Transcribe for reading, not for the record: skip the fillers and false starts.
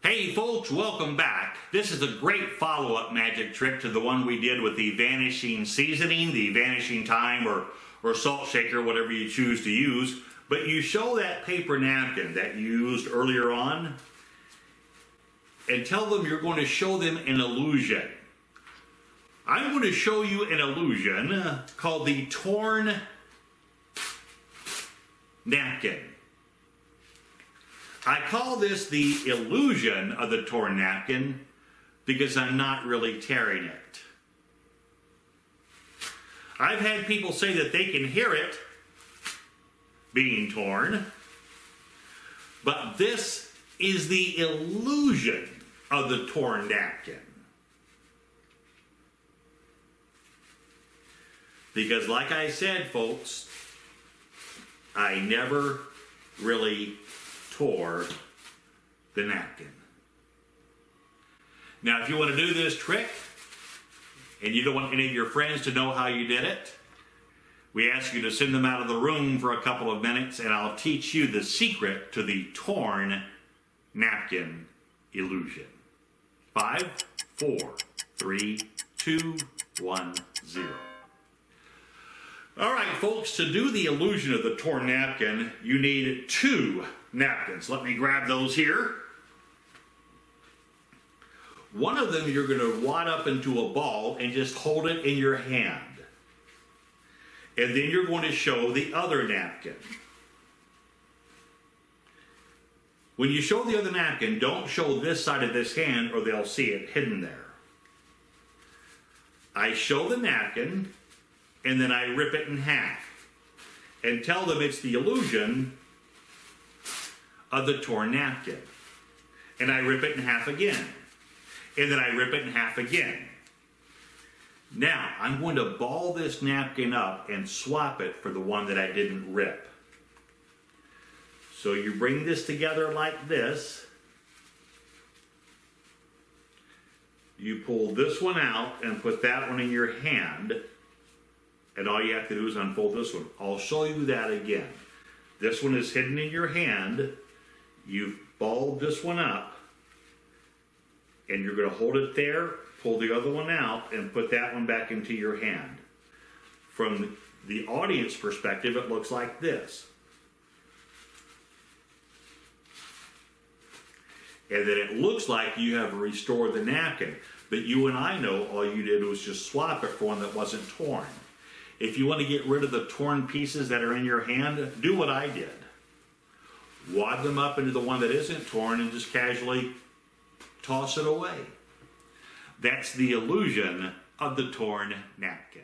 Hey folks, welcome back. This is a great follow-up magic trick to the one we did with the vanishing seasoning, the vanishing thyme or salt shaker, whatever you choose to use. But you show that paper napkin that you used earlier on and tell them you're going to show them an illusion. I'm going to show you an illusion called the torn napkin. I call this the illusion of the torn napkin because I'm not really tearing it. I've had people say that they can hear it being torn, but this is the illusion of the torn napkin. Because like I said, folks, I never really tore the napkin. Now, if you want to do this trick and you don't want any of your friends to know how you did it, we ask you to send them out of the room for a couple of minutes and I'll teach you the secret to the torn napkin illusion. 5, 4, 3, 2, 1, 0. All right, folks, to do the illusion of the torn napkin, you need 2 napkins. Let me grab those here. One of them you're going to wad up into a ball and just hold it in your hand. And then you're going to show the other napkin. When you show the other napkin, don't show this side of this hand or they'll see it hidden there. I show the napkin and then I rip it in half and tell them it's the illusion of the torn napkin. And I rip it in half again. And then I rip it in half again. Now, I'm going to ball this napkin up and swap it for the one that I didn't rip. So you bring this together like this. You pull this one out and put that one in your hand. And all you have to do is unfold this one. I'll show you that again. This one is hidden in your hand. You've balled this one up. And you're going to hold it there, pull the other one out, and put that one back into your hand. From the audience perspective, it looks like this. And then it looks like you have restored the napkin. But you and I know all you did was just swap it for one that wasn't torn. If you want to get rid of the torn pieces that are in your hand, do what I did. Wad them up into the one that isn't torn and just casually toss it away. That's the illusion of the torn napkin.